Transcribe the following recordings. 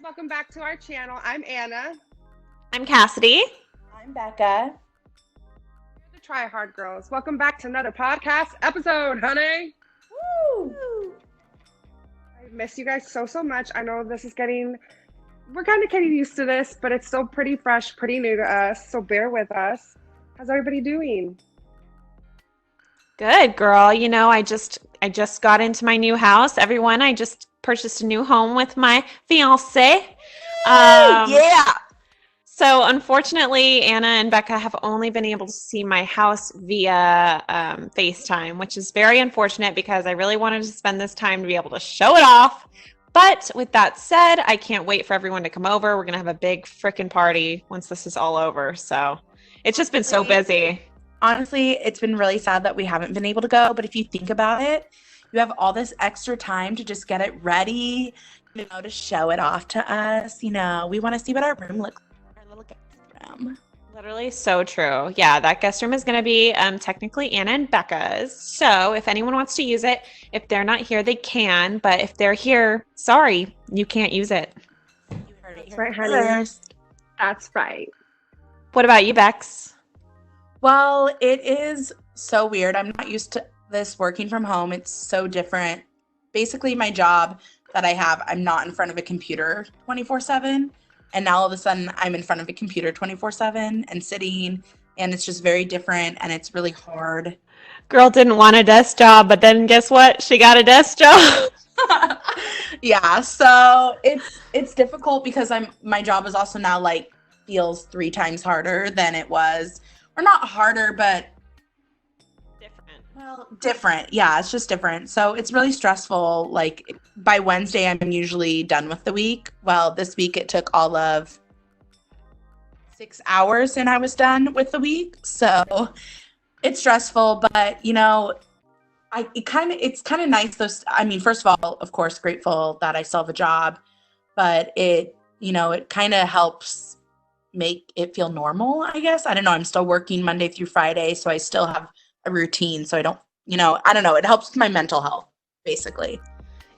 welcome back to our channel. I'm Anna. I'm Cassidy. I'm Becca. We're the Try Hard Girls. Welcome back to another podcast episode, honey. Woo! I miss you guys so much. I know we're kind of getting used to this, but it's still pretty fresh, pretty new to us. So bear with us. How's everybody doing? Good, girl. You know, I just got into my new house. Everyone, I just purchased a new home with my fiance. Yeah. So unfortunately, Anna and Becca have only been able to see my house via FaceTime, which is very unfortunate because I really wanted to spend this time to be able to show it off. But with that said, I can't wait for everyone to come over. We're going to have a big frickin' party once this is all over. So it's just been so busy. Honestly, it's been really sad that we haven't been able to go. But if you think about it, you have all this extra time to just get it ready, to show it off to us. We want to see what our room looks like, our little guest room. Literally so true. Yeah, that guest room is going to be technically Anna and Becca's. So if anyone wants to use it, if they're not here, they can. But if they're here, sorry, you can't use it. You heard it That's right, honey. first. That's right. What about you, Bex? Well, it is so weird. I'm not used to this working from home. It's so different. Basically, my job that I have, I'm not in front of a computer 24/7. And now all of a sudden I'm in front of a computer 24/7 and sitting, and it's just very different and it's really hard. Girl didn't want a desk job, but then guess what? She got a desk job. Yeah, so it's difficult because my job is also now feels 3 times harder than it was. Or not harder, but different. Yeah, it's just different. So it's really stressful. By Wednesday, I'm usually done with the week. Well, this week it took all of 6 hours and I was done with the week. So it's stressful, but it's kind of nice. First of all, of course, grateful that I still have a job, but it kind of helps make it feel normal, I guess. I don't know. I'm still working Monday through Friday, so I still have a routine. So I don't know. It helps with my mental health, basically.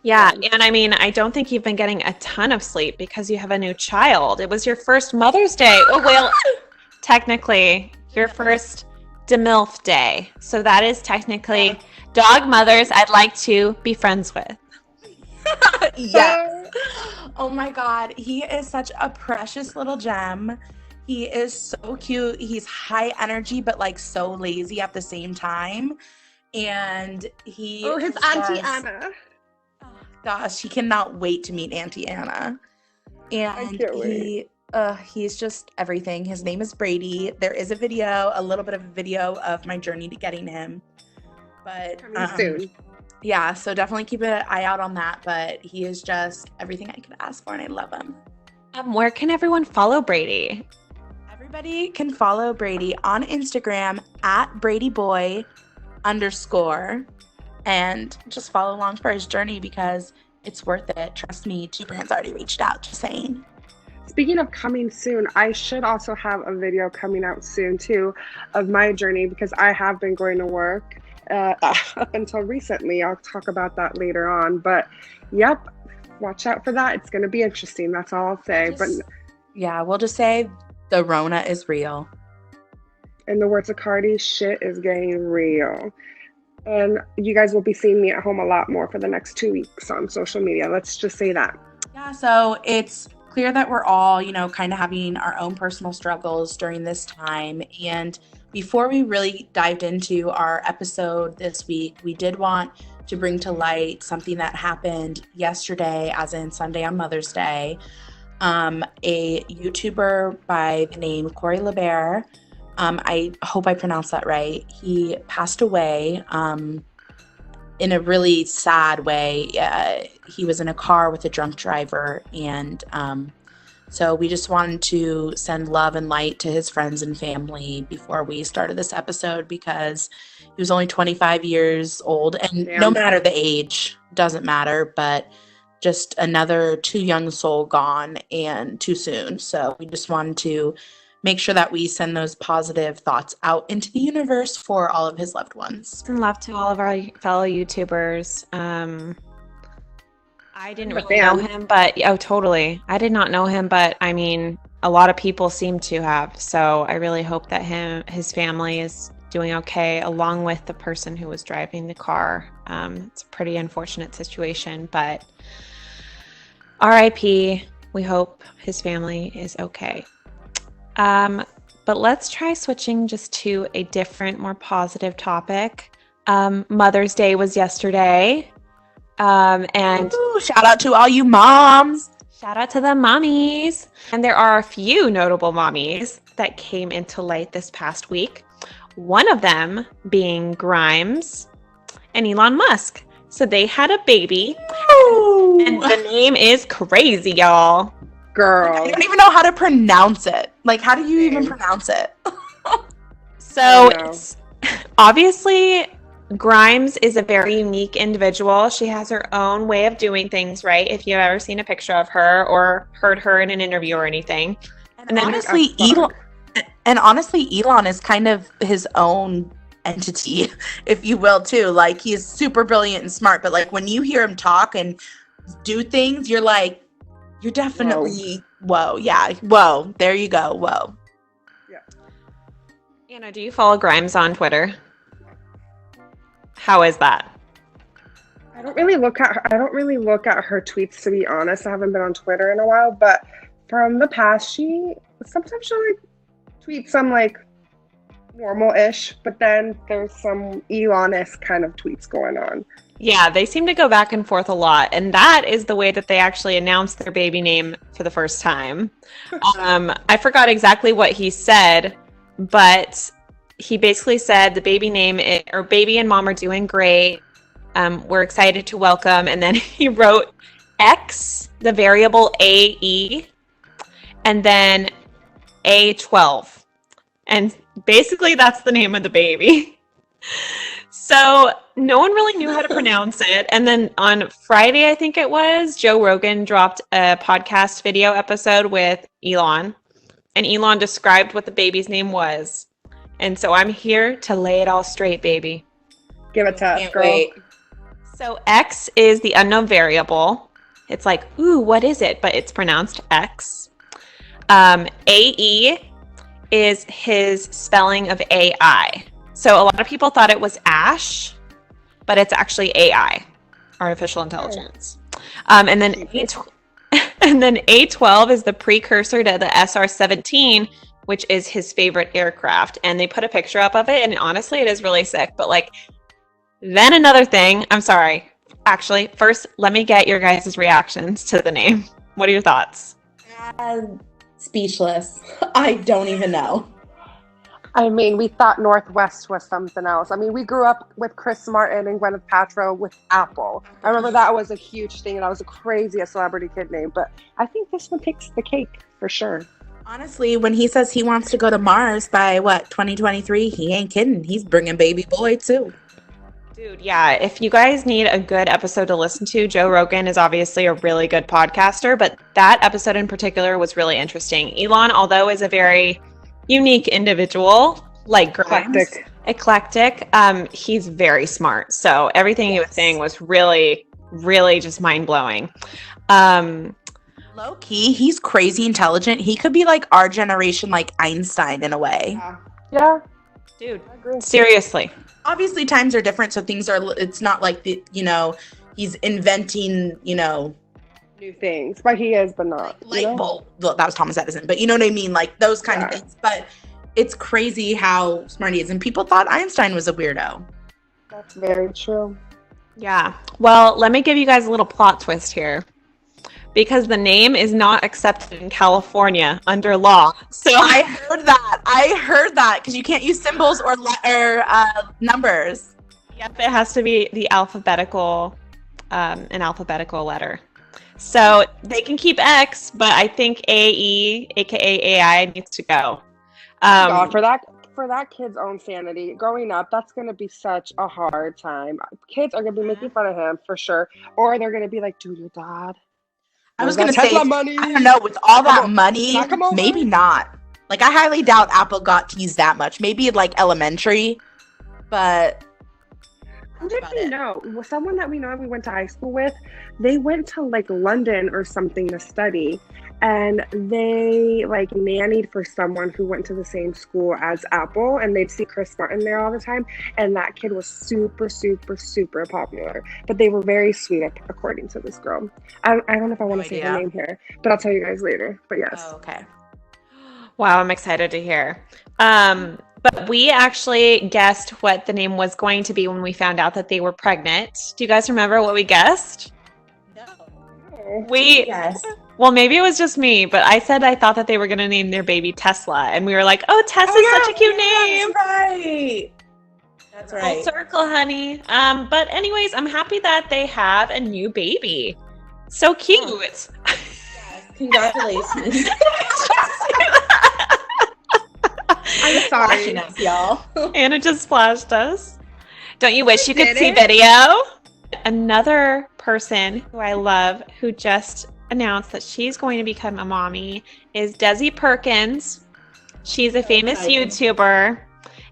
Yeah, and I don't think you've been getting a ton of sleep because you have a new child. It was your first Mother's Day. Oh, well, technically, your first DeMilf Day. So that is technically dog mothers I'd like to be friends with. Yes. Oh my God. He is such a precious little gem. He is so cute. He's high energy, but so lazy at the same time. And his Auntie Anna. Oh, gosh, he cannot wait to meet Auntie Anna. And he's just everything. His name is Brady. There is a little bit of a video of my journey to getting him. But coming soon. Yeah, so definitely keep an eye out on that. But he is just everything I could ask for, and I love him. Where can everyone follow Brady? Everybody can follow Brady on Instagram at BradyBoy_, and just follow along for his journey because it's worth it. Trust me, 2 brands already reached out, just saying. Speaking of coming soon, I should also have a video coming out soon too of my journey because I have been going to work up until recently. I'll talk about that later on, but yep, watch out for that. It's going to be interesting. That's all I'll say. We'll just say the Rona is real. In the words of Cardi, shit is getting real. And you guys will be seeing me at home a lot more for the next 2 weeks on social media. Let's just say that. Yeah, so it's clear that we're all, kind of having our own personal struggles during this time. And before we really dived into our episode this week, we did want to bring to light something that happened yesterday, as in Sunday on Mother's Day. A YouTuber by the name Corey LeBear, I hope I pronounced that right. He passed away in a really sad way. He was in a car with a drunk driver, and so we just wanted to send love and light to his friends and family before we started this episode because he was only 25 years old, and no matter the age, doesn't matter, but just another too young soul gone and too soon. So we just wanted to make sure that we send those positive thoughts out into the universe for all of his loved ones. And love to all of our fellow YouTubers. I didn't I'm a really know fan. him, but oh, totally. I did not know him, but I mean, a lot of people seem to have. So I really hope that his family is doing okay, along with the person who was driving the car. It's a pretty unfortunate situation, but RIP. We hope his family is okay. But let's try switching just to a different, more positive topic. Mother's Day was yesterday. And Ooh, shout out to all you moms. shout out to the mommies. And there are a few notable mommies that came into light this past week. One of them being Grimes and Elon Musk. So they had a baby, Ooh. and the name is crazy, y'all. Girl. I don't even know how to pronounce it. Like, how do you even Same. pronounce it? So I know. it's obviously Grimes is a very unique individual. She has her own way of doing things, right? If you've ever seen a picture of her or heard her in an interview or anything. And then- honestly, Fuck. Elon is kind of his own entity, if you will, too. Like, he's super brilliant and smart, but like when you hear him talk and do things, you're like, you're definitely whoa, yeah, whoa, there you go, whoa. Anna, do you follow Grimes on Twitter? How is that? I don't really look at her tweets, to be honest. I haven't been on Twitter in a while, but from the past, sometimes she'll like tweet some like normal-ish, but then there's some Elon-esque kind of tweets going on. Yeah, they seem to go back and forth a lot, and that is the way that they actually announced their baby name for the first time. I forgot exactly what he said, but he basically said the baby baby and mom are doing great. We're excited to welcome, and then he wrote X, the variable AE, and then A12. And basically that's the name of the baby. So no one really knew how to pronounce it. And then on Friday, I think it was, Joe Rogan dropped a podcast video episode with Elon. And Elon described what the baby's name was. And so I'm here to lay it all straight, baby. Give it to us, Can't girl. wait. So X is the unknown variable. It's like, ooh, what is it? But it's pronounced X. AE is his spelling of AI. So a lot of people thought it was Ash, but it's actually AI, artificial intelligence. And then A12 is the precursor to the SR-17, which is his favorite aircraft. And they put a picture up of it, and honestly, it is really sick. But like, then another thing, I'm sorry. Actually, first, let me get your guys' reactions to the name. What are your thoughts? Speechless. I don't even know. I mean, we thought Northwest was something else. I mean, we grew up with Chris Martin and Gwyneth Paltrow with Apple. I remember that was a huge thing, and that was a craziest celebrity kid name. But I think this one takes the cake for sure. Honestly, when he says he wants to go to Mars by 2023, he ain't kidding. He's bringing baby boy too. Dude, yeah, if you guys need a good episode to listen to, Joe Rogan is obviously a really good podcaster, but that episode in particular was really interesting. Elon, although is a very unique individual, like Grimes, eclectic, he's very smart. So everything he was saying was really, really just mind-blowing. Low key, he's crazy intelligent. He could be like our generation, like Einstein in a way. Yeah. Dude, I agree. seriously. Obviously, times are different, so things are. It's not like he's inventing, New things, but he is, but not. light bulb. Well, that was Thomas Edison, but you know what I mean, like those kind of things. But it's crazy how smart he is, and people thought Einstein was a weirdo. That's very true. Yeah. Well, let me give you guys a little plot twist here. Because the name is not accepted in California under law. So I heard that because you can't use symbols or numbers. Yep, it has to be the alphabetical, an alphabetical letter. So they can keep X, but I think AE, aka AI, needs to go. God, for that kid's own sanity, growing up, that's going to be such a hard time. Kids are going to be making fun of him for sure, or they're going to be like, "Dude, your dad." I was gonna say, money. I don't know, with all that money, Knock 'em over. maybe not. Like, I highly doubt Apple got teased that much. Maybe like elementary, but Who did we know? Well, someone that we know we went to high school with, they went to like London or something to study, and they like nannied for someone who went to the same school as Apple, and they'd see Chris Martin there all the time, and that kid was super, super, super popular. But they were very sweet, according to this girl. I don't know if I want to say her name here, but I'll tell you guys later. But yes. Oh, okay. Wow, I'm excited to hear. But we actually guessed what the name was going to be when we found out that they were pregnant. Do you guys remember what we guessed? No. Yes. Well, maybe it was just me, but I said I thought that they were going to name their baby Tesla, and we were like, "Oh, Tesla's such a cute name." That's right. Full circle, honey. But anyways, I'm happy that they have a new baby. So cute. Yes, congratulations. I'm sorry, y'all. Anna just flashed us. Don't you wish you could see video? Another person who I love who just announced that she's going to become a mommy is Desi Perkins. She's a famous YouTuber,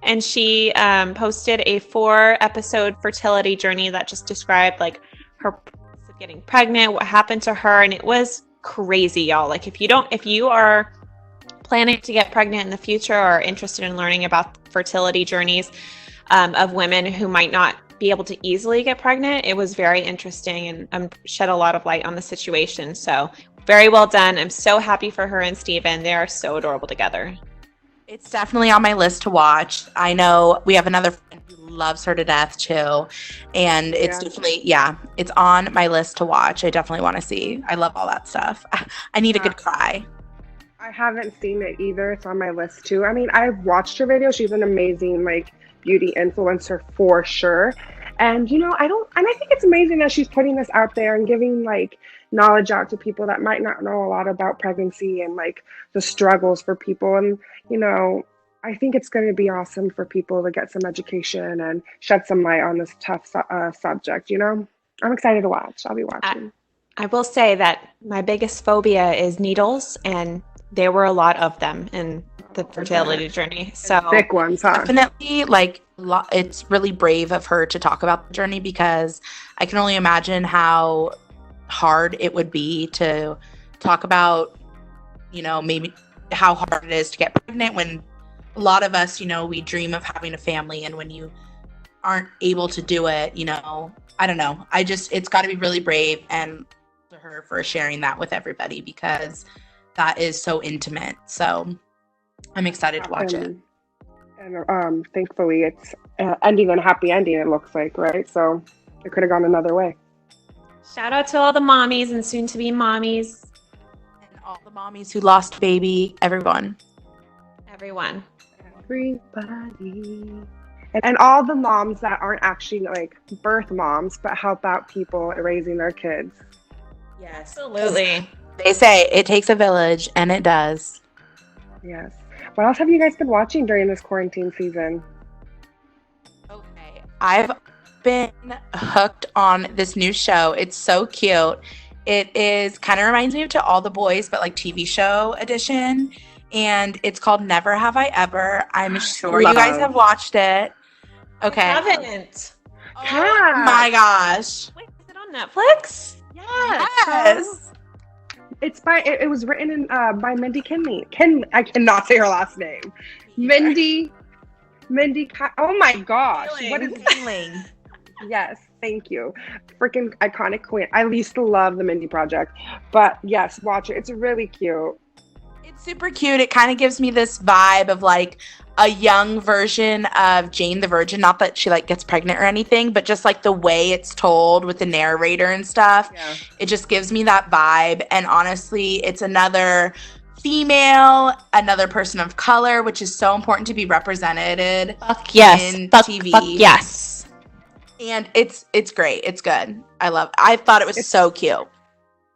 and she posted a 4-episode fertility journey that just described like her process of getting pregnant, what happened to her, and it was crazy, y'all. Like if you are planning to get pregnant in the future or interested in learning about fertility journeys of women who might not be able to easily get pregnant, it was very interesting and shed a lot of light on the situation. So very well done. I'm so happy for her and Steven. They are so adorable together. It's definitely on my list to watch. I know we have another friend who loves her to death too. And it's definitely, it's on my list to watch. I definitely want to see. I love all that stuff. I need a good cry. I haven't seen it either. It's on my list too. I mean, I've watched her video. She's an amazing like beauty influencer for sure. And I think it's amazing that she's putting this out there and giving like knowledge out to people that might not know a lot about pregnancy and like the struggles for people. And I think it's going to be awesome for people to get some education and shed some light on this tough subject. I'm excited to watch. I'll be watching. I will say that my biggest phobia is needles, and there were a lot of them in the fertility journey. So thick ones, huh? Definitely, it's really brave of her to talk about the journey, because I can only imagine how hard it would be to talk about, maybe how hard it is to get pregnant when a lot of us, we dream of having a family, and when you aren't able to do it, I don't know. It's got to be really brave, and to her for sharing that with everybody, because that is so intimate. So I'm excited to watch it. And thankfully it's ending on a happy ending, it looks like, right? So it could have gone another way. Shout out to all the mommies and soon to be mommies. And all the mommies who lost baby, everyone. Everybody. And all the moms that aren't actually like birth moms, but help out people raising their kids. Yes. Absolutely. They say it takes a village, and it does. Yes. What else have you guys been watching during this quarantine season? Okay. I've been hooked on this new show. It's so cute. It is kind of reminds me of To All the Boys, but like TV show edition. And it's called Never Have I Ever. I'm sure you guys have watched it. Okay. I haven't. Oh my gosh. Wait, is it on Netflix? Yes. It's it was written by Mindy Kinley. I cannot say her last name. Mindy. Oh my gosh. What is Kinley? Yes, thank you. Freaking iconic queen. I used to love the Mindy Project, but yes, watch it. It's really cute. It's super cute. It kind of gives me this vibe of like a young version of Jane the Virgin. Not that she like gets pregnant or anything, but just like the way it's told with the narrator and stuff. Yeah. It just gives me that vibe. And honestly, it's another female, another person of color, which is so important to be represented in TV. Fuck yes. And it's great. It's good. I thought it was so cute.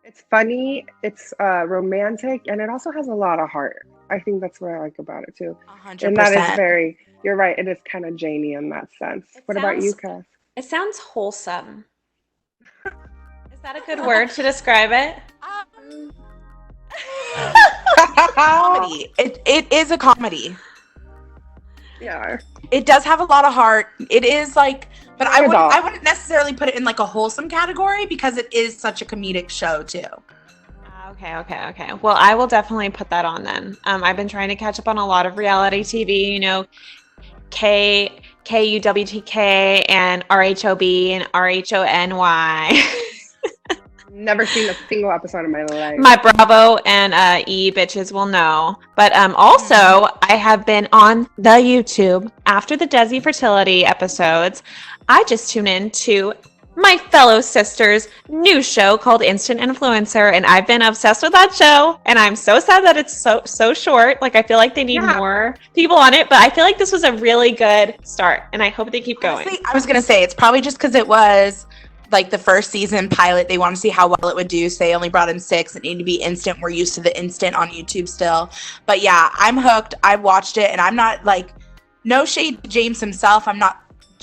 It's funny, it's romantic, and it also has a lot of heart. I think that's what I like about it too. 100%. And that is you're right, it is kind of Janie in that sense. What about you, Cass? It sounds wholesome. Is that a good word to describe it? Comedy. It is a comedy. Yeah. It does have a lot of heart. It is like, but Very adult. I wouldn't necessarily put it in like a wholesome category because it is such a comedic show too. Okay. Well, I will definitely put that on then. I've been trying to catch up on a lot of reality TV, you know, KUWTK and RHOB and RHONY. Never seen a single episode of my life. My Bravo and E bitches will know. But also, I have been on the YouTube after the Desi Fertility episodes. I just tune in to my fellow sister's new show called Instant Influencer, and I've been obsessed with that show. And I'm so sad that it's so short. Like, I feel like they need more people on it, but I feel like this was a really good start, and I hope they keep going. Honestly, I was gonna say it's probably just because it was like the first season pilot. They want to see how well it would do, so they only brought in 6. It needed to be instant. We're used to the instant on YouTube still, but yeah, I'm hooked. I've watched it, and I'm not like, no shade to James himself.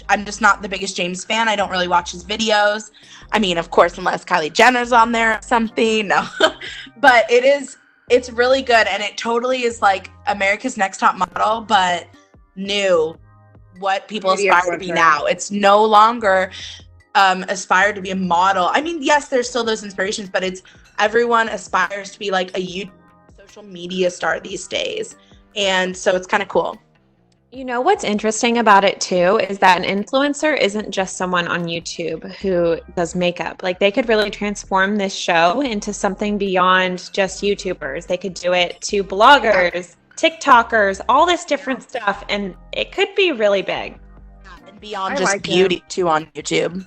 I'm just not the biggest James fan. I don't really watch his videos. I mean, of course, unless Kylie Jenner's on there or something. No, but it's really good, and it totally is like America's Next Top Model, but new. What people aspire to be now. It's no longer aspire to be a model. I mean, yes, there's still those inspirations, but it's everyone aspires to be like a YouTube social media star these days, and so it's kind of cool. You know what's interesting about it too is that an influencer isn't just someone on YouTube who does makeup. Like, they could really transform this show into something beyond just YouTubers. They could do it to bloggers, TikTokers, all this different stuff, and it could be really big. And beyond just beauty too on YouTube.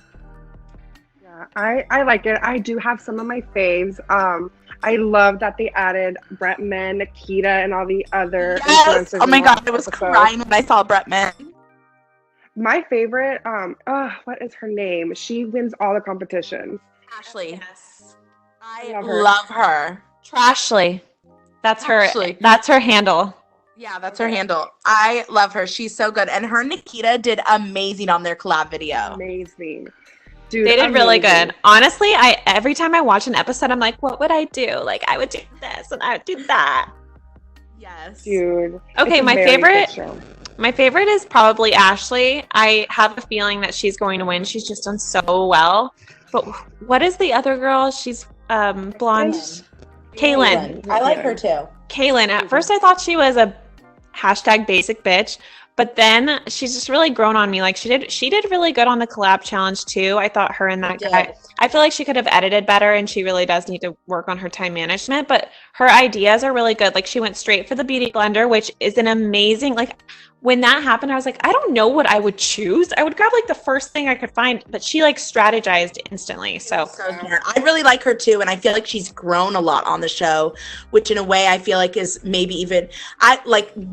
Yeah, I like it. I do have some of my faves. I love that they added Bretman, Nikita, and all the other influencers. Oh my god, I was crying when I saw Bretman. My favorite, what is her name? She wins all the competitions. Ashley. Yes. I love her. Trashly. That's Trashly. That's her handle. Yeah, that's her handle. I love her. She's so good. And her and Nikita did amazing on their collab video. Amazing. Dude, they did really good. Honestly, every time I watch an episode, I'm like, what would I do? Like, I would do this and I would do that. Yes. Dude. Okay, my favorite is probably Ashley. I have a feeling that she's going to win. She's just done so well. But what is the other girl? She's blonde. Kaylin. I like her too. Kaylin. At first I thought she was a #basic bitch. But then she's just really grown on me. Like, she did really good on the collab challenge too. I thought her and that guy, I feel like she could have edited better, and she really does need to work on her time management, but her ideas are really good. Like, she went straight for the beauty blender, which is an amazing, like, when that happened, I was like, I don't know what I would choose. I would grab like the first thing I could find, but she like strategized instantly. So smart. I really like her too, and I feel like she's grown a lot on the show, which in a way I feel like is maybe even,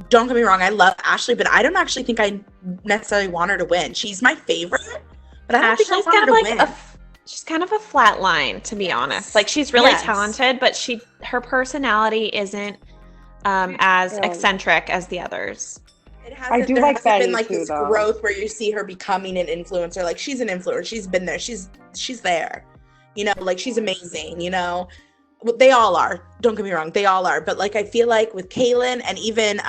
don't get me wrong, I love Ashley, but I don't actually think I necessarily want her to win. She's my favorite, but I don't think I want her to win. She's kind of a flat line, to be honest. Like, she's really talented, but her personality isn't as eccentric as the others. I do like Betty been like too, this though. growth where you see her becoming an influencer. Like, she's an influencer. She's been there. She's there. You know, like, she's amazing. You know, they all are. Don't get me wrong, they all are. But like, I feel like with Kaylin and even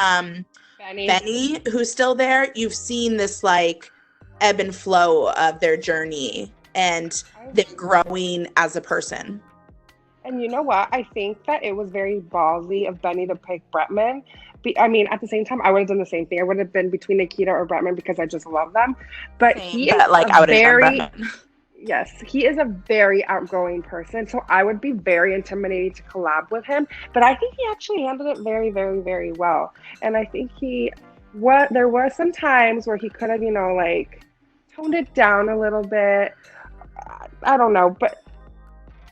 Benny, who's still there, you've seen this like ebb and flow of their journey and them growing as a person. And you know what? I think that it was very ballsy of Benny to pick Bretman. I mean, at the same time, I would have done the same thing. I would have been between Nikita or Bretman because I just love them. But he is yes, he is a very outgoing person. So I would be very intimidated to collab with him. But I think he actually handled it very, very, very well. And I think there were some times where he could have, like toned it down a little bit. I don't know, but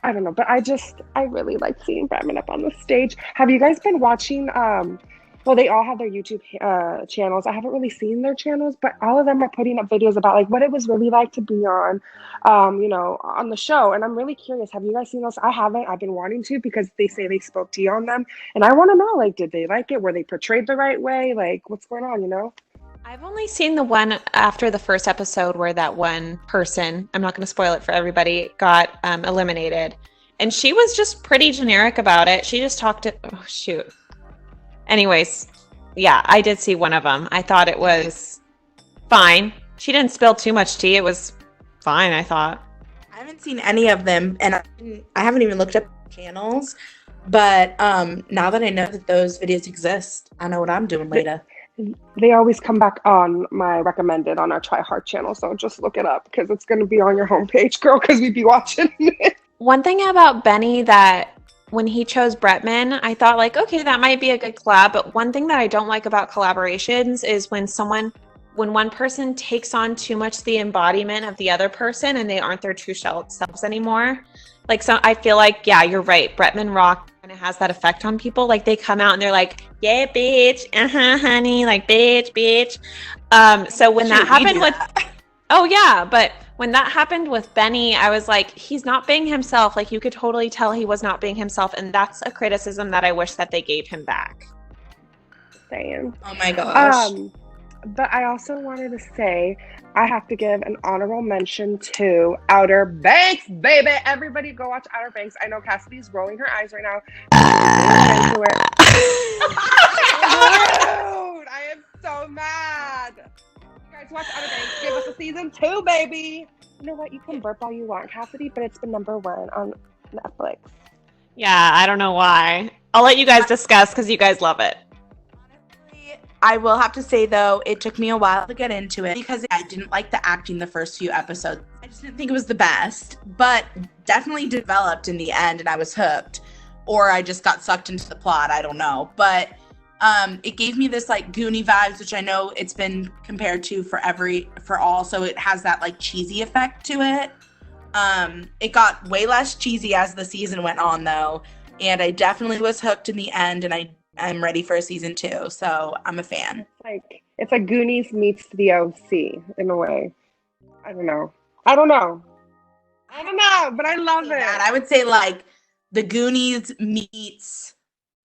I really like seeing Bretman up on the stage. Have you guys been watching, well, they all have their YouTube channels. I haven't really seen their channels, but all of them are putting up videos about like what it was really like to be on, on the show. And I'm really curious. Have you guys seen those? I haven't. I've been wanting to because they say they spoke tea on them. And I want to know, like, did they like it? Were they portrayed the right way? Like, what's going on, I've only seen the one after the first episode where that one person, I'm not going to spoil it for everybody, got eliminated. And she was just pretty generic about it. She just talked to, Anyways, Yeah, I did see one of them. I thought it was fine. She didn't spill too much tea. It was fine, I thought. I haven't seen any of them, and I haven't even looked up channels. But now that I know that those videos exist, I know what I'm doing later. They always come back on my recommended on our Try Hard channel, so just look it up because it's going to be on your homepage, girl, because we'd be watching it. One thing about Benny that when he chose Bretman, I thought like, okay, that might be a good collab. But one thing that I don't like about collaborations is when one person takes on too much the embodiment of the other person and they aren't their true selves anymore. Like, so I feel like, yeah, you're right. Bretman Rock kind of has that effect on people. Like they come out and they're like, yeah, bitch, honey, like bitch. So when that happened with, oh yeah, but when that happened with Benny, I was like, he's not being himself. Like you could totally tell he was not being himself, and that's a criticism that I wish that they gave him back. Saying. Oh my gosh. But I also wanted to say I have to give an honorable mention to Outer Banks, baby. Everybody go watch Outer Banks. I know Cassidy's rolling her eyes right now. Into it. Dude, I am so mad. You guys watch Outer Banks. Give us a season 2, baby. You know what? You can burp all you want, Cassidy, but it's been number 1 on Netflix. Yeah, I don't know why. I'll let you guys discuss because you guys love it. I will have to say, though, it took me a while to get into it because I didn't like the acting the first few episodes. I just didn't think it was the best, but definitely developed in the end and I was hooked. Or I just got sucked into the plot. I don't know. But it gave me this like Goonie vibes, which I know it's been compared to for all. So it has that like cheesy effect to it. It got way less cheesy as the season went on, though. And I definitely was hooked in the end, and I'm ready for a season 2, so I'm a fan. It's like Goonies meets the OC in a way. I don't know, but I love it. I would say like the Goonies meets,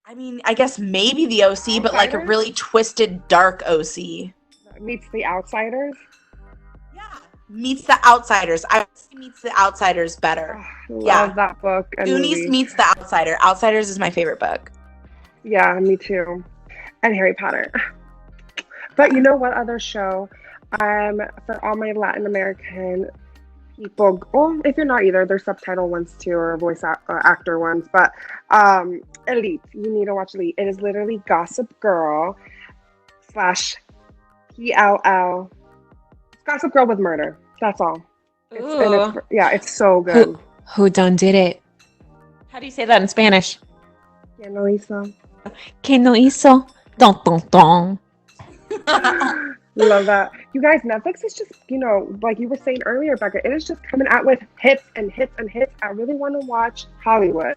I mean, I guess maybe the OC, but like a really twisted, dark OC. Meets the Outsiders? Yeah, meets the Outsiders. I would say meets the Outsiders better. Love that book. Goonies movie. meets the Outsider. Outsiders is my favorite book. Yeah, me too. And Harry Potter. But you know what other show? For all my Latin American people, well, if you're not either, there's subtitle ones too, or voice actor ones. But Elite, you need to watch Elite. It is literally Gossip Girl / PLL. Gossip Girl with murder. That's all. It's so good. Who done did it? How do you say that in Spanish? Yeah, no hizo. Que no hizo? Don, don, don. Love that. You guys, Netflix is just, like you were saying earlier, Becca, it is just coming out with hits and hits and hits. I really want to watch Hollywood.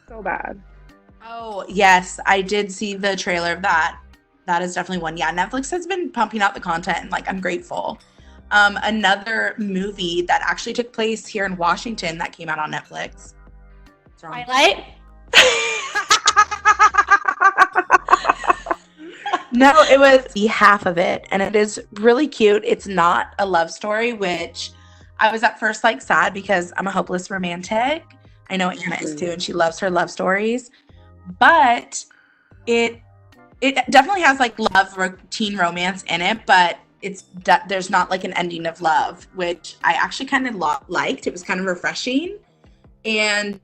So bad. Oh, yes. I did see the trailer of that. That is definitely one. Yeah, Netflix has been pumping out the content, and like I'm grateful. Another movie that actually took place here in Washington that came out on Netflix. Twilight? No, it was half of it, and it is really cute. It's not a love story, which I was at first like sad because I'm a hopeless romantic. I know Anna is too, and she loves her love stories. But it definitely has like teen romance in it, but there's not like an ending of love, which I actually kind of liked. It was kind of refreshing, and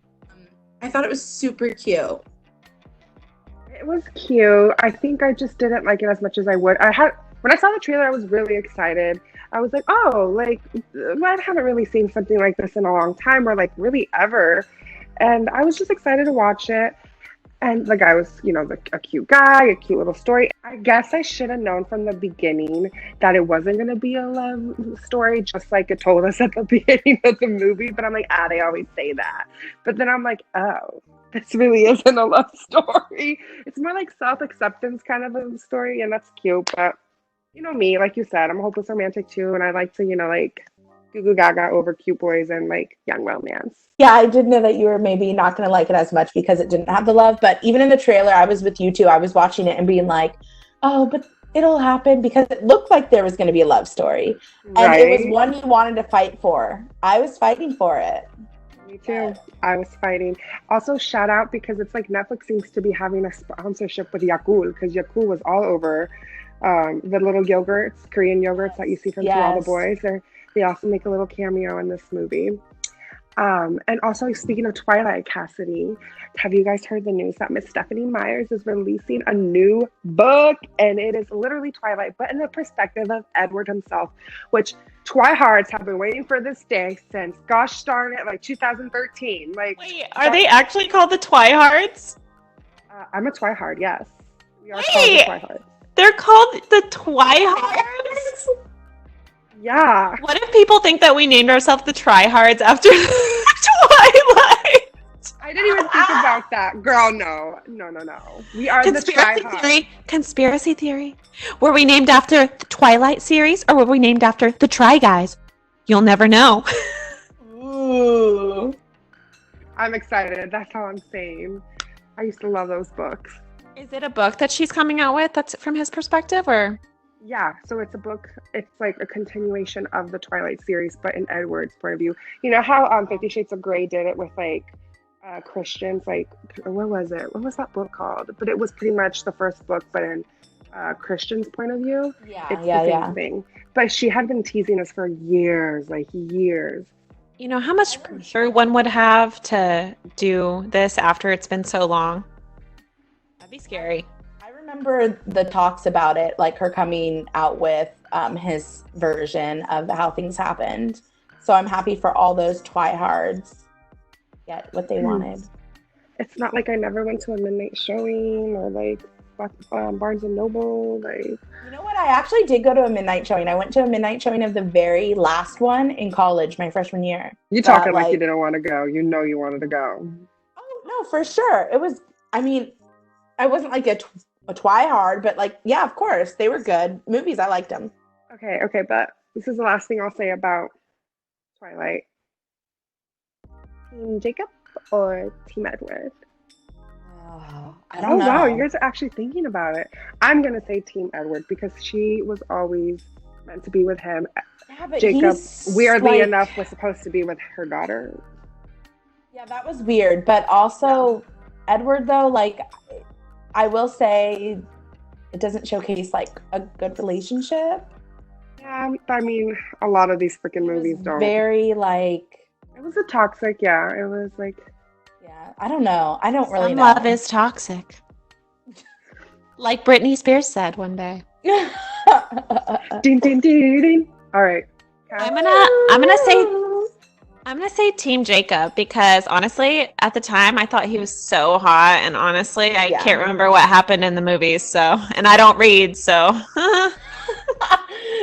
I thought it was super cute. It was cute. I think I just didn't like it as much as I would. When I saw the trailer, I was really excited. I was like, oh, like, I haven't really seen something like this in a long time, or like really ever. And I was just excited to watch it. And the guy was, a cute guy, a cute little story. I guess I should have known from the beginning that it wasn't going to be a love story, just like it told us at the beginning of the movie. But I'm like, they always say that. But then I'm like, oh, this really isn't a love story. It's more like self-acceptance kind of a story, and that's cute. But you know me, like you said, I'm a hopeless romantic too, and I like to, like goo goo gaga over cute boys and like young romance. Yeah, I did know that you were maybe not going to like it as much because it didn't have the love. But even in the trailer, I was with you too. I was watching it and being like, oh, but it'll happen, because it looked like there was going to be a love story. And It was one you wanted to fight for. I was fighting for it. Me too. I was fighting. Also, shout out because it's like Netflix seems to be having a sponsorship with Yakult because Yakult was all over the little yogurts, Korean yogurts that you see from To All the Yes. Boys. They also make a little cameo in this movie. And also, speaking of Twilight, Cassidy, have you guys heard the news that Miss Stephanie Myers is releasing a new book? And it is literally Twilight, but in the perspective of Edward himself, which Twihards have been waiting for this day since, gosh darn it, like 2013. Like, Wait, are they actually called the Twihards? I'm a Twihard, yes. We are Wait. called the Twihards. They're called the Twihards? Yeah. What if people think that we named ourselves the Tryhards after Twilight? I didn't even think about that. Girl, no. No. We are the Conspiracy Twihards. theory. Conspiracy theory. Were we named after the Twilight series or were we named after the Try Guys? You'll never know. Ooh. I'm excited. That's all I'm saying. I used to love those books. Is it a book that she's coming out with that's from his perspective or? Yeah, so it's a book. It's like a continuation of the Twilight series, but in Edward's point of view. You know how 50 Shades of Grey did it with like Christians, like what was it? What was that book called? But it was pretty much the first book, but in Christian's point of view. Yeah, It's the same thing. But she had been teasing us for years, like years. You know how much pressure one would have to do this after it's been so long? That'd be scary. I remember the talks about it, like her coming out with his version of how things happened. So I'm happy for all those Twihards get what they wanted. It's not like I never went to a midnight showing or like Barnes and Noble. Like, You know what? I actually did go to a midnight showing. I went to a midnight showing of the very last one in college, my freshman year. you That, talking like you like- didn't want to go. You know you wanted to go. Oh, no, for sure. It was, I mean, I wasn't like a Twihard, but like, yeah, of course. They were good movies. I liked them. Okay, but this is the last thing I'll say about Twilight. Team Jacob or Team Edward? I don't know. Wow, you guys are actually thinking about it. I'm gonna say Team Edward because she was always meant to be with him. Yeah, but Jacob, he's, weirdly like- enough, was supposed to be with her daughter. Yeah, that was weird. But also, Edward, though, like, I will say it doesn't showcase like a good relationship. Yeah, I mean, a lot of these freaking It was movies don't. very like, It was a toxic, yeah. It was like, yeah, I don't know. I don't really Some know. love is toxic. Like Britney Spears said one day. ding, ding, ding, ding. All right. I'm gonna say Team Jacob because honestly, at the time I thought he was so hot, and honestly, I Yeah. can't remember what happened in the movies. So, and I don't read, so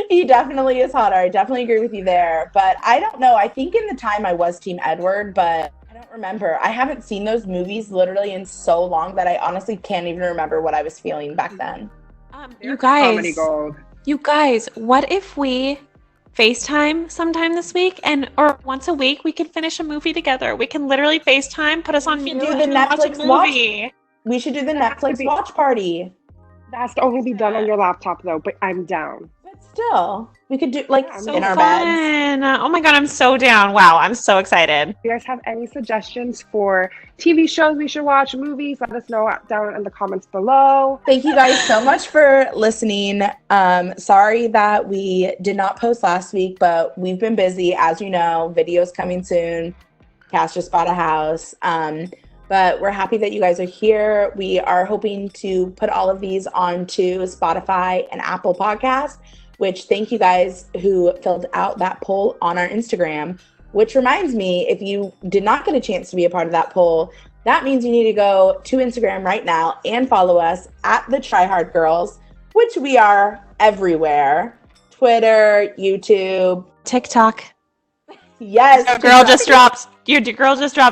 He definitely is hotter. I definitely agree with you there. But I don't know. I think in the time I was Team Edward, but I don't remember. I haven't seen those movies literally in so long that I honestly can't even remember what I was feeling back then. you Comedy guys, gold. what if we FaceTime sometime this week, or once a week we can finish a movie together? We can literally FaceTime, put us on We mute, should do the and watch a Netflix watch. movie. We should do the That could Netflix be- watch party. That has to only be done on your laptop, though, but I'm down. But still, we could do like Yeah, So in our beds. fun! Oh my god, I'm so down! Wow, I'm so excited. If you guys have any suggestions for TV shows we should watch, movies, let us know down in the comments below. Thank you guys so much for listening. Sorry that we did not post last week, but we've been busy. As you know, videos coming soon. Cass just bought a house. But we're happy that you guys are here. We are hoping to put all of these onto Spotify and Apple Podcast, which thank you guys who filled out that poll on our Instagram. Which reminds me, if you did not get a chance to be a part of that poll, that means you need to go to Instagram right now and follow us at the Tryhard Girls, which we are everywhere. Twitter, YouTube. TikTok. Yes. Your girl just dropped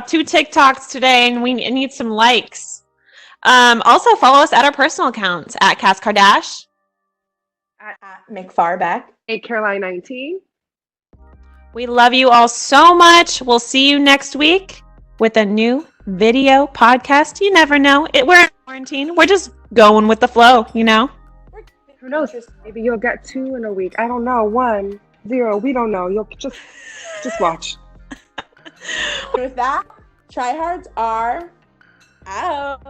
2 TikToks today, and we need some likes. Also follow us at our personal accounts at Cass Kardash. at McFarbeck. Hey, Caroline 19. We love you all so much. We'll see you next week with a new video podcast. You never know. We're in quarantine. We're just going with the flow, you know? Who knows? Maybe you'll get 2 in a week. I don't know. 1, 0. We don't know. You'll just watch. With that, tryhards are out.